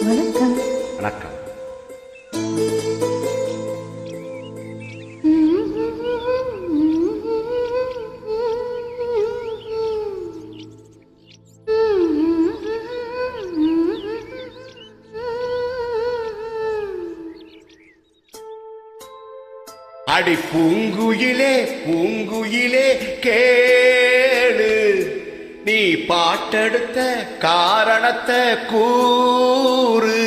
வணக்கம். வணக்கம். அடி பூங்குயிலே பூங்குயிலே கேளு, நீ பாட்டெடுத்த காரணத்தை கூறு.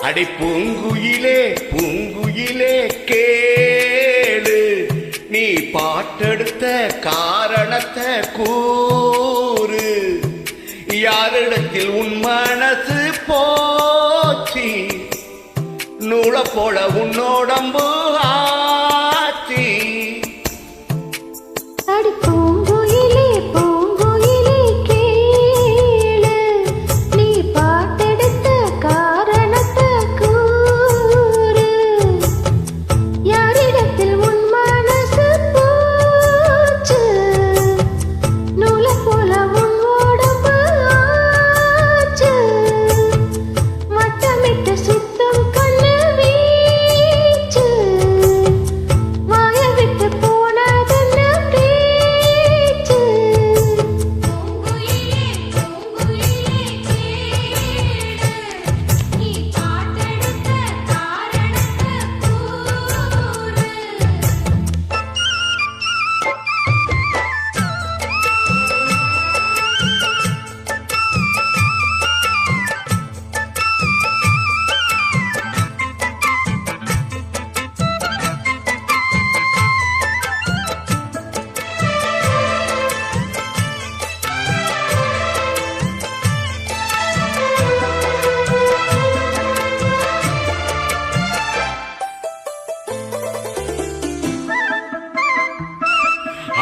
அடி பூங்குயிலே பூங்குயிலே கேளு, நீ பாட்டெடுத்த காரணத்தை கூறு. யாரிடத்தில் உன் மனசு போச்சு, நூல போல உன்னோடம்பு ஆச்சு. பூங்குயிலே பூங்குயிலே கேளு, நீ பாட்டெடுத்த காரணத்தை கூறு. யாரிடத்தில் உன் மனசு போச்சு, நூல போல உன் உடம்பு ஆச்சு. வட்டமிட்டு சுத்தம் கண்ணு வீச்சு, வாய விட்டு போனதென்ன பேச்சு. பூங்குயிலே பூங்குயிலே கேளு, நீ பாட்டெடுத்த காரணத்தை கூறு.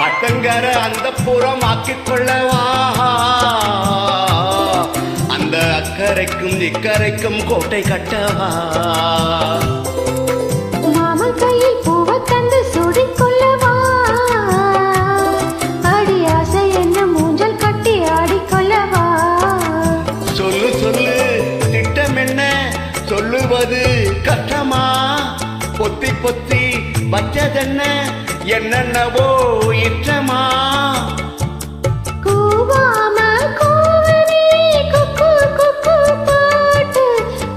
ஆத்தங்கர அந்த புறம் ஆக்கிக் கொள்ளவா, அந்த அக்கறைக்கும் இக்கரைக்கும் கோட்டை கட்டவா. மாமன் கையில் பூவை தந்து சூடிக்கொள்ளவா, அடி ஆசை என்ன மூஞ்சல் கட்டி ஆடிக்கொள்ளவா. சொல்லு சொல்லு திட்டம் என்ன, சொல்லுவது கஷ்டமா. பொத்தி பொத்தி வச்சதென்ன, என்னென்னவோ இற்றமா. கூவாம கூவனே குக்கு குக்கு பாட்டு,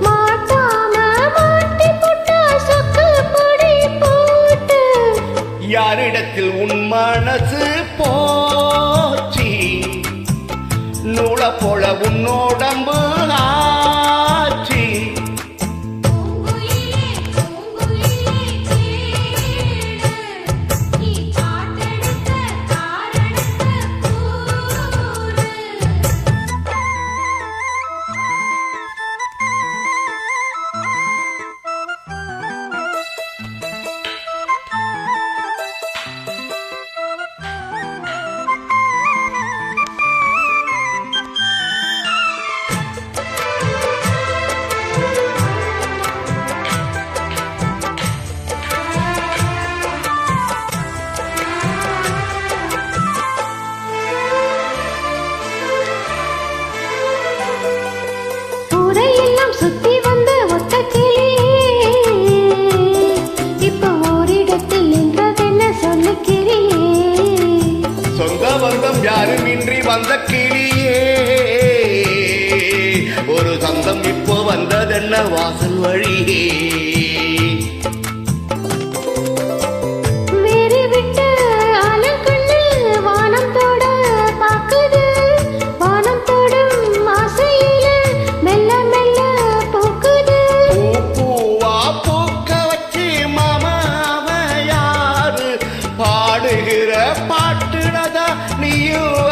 மாட்டாம மாட்டி போட்டா சொக்கு பொடி போட்டு. யாரிடத்தில் உன் மனசு போச்சு, நூல போல உன்னோடம்பு ஆச்சு. பூங்குயிலே பூங்குயிலே கேளு, நீ பாட்டெடுத்த காரணத்தை கூறு. ஊரையெல்லாம் சுத்தி வந்த ஒத்த கிளியே, இப்ப ஓரிடத்தில் நின்றதென்ன சொல்லுக்கிறியே. சொந்த பந்தம் யாருமின்றி வந்த கிளியே, ஒரு சொந்தம் இப்போ வந்ததென்ன வாசல் வழியே. வேறு விட்ட ஆலங்கண்ணு வானம் தொட பாக்குது, வானம் தொடும் ஆசையில மெல்ல மெல்ல பூக்குது. பூவா பூக்க வச்சு மாமாவ யாரு, பாடுகிற பாட்டுனதா நீயும்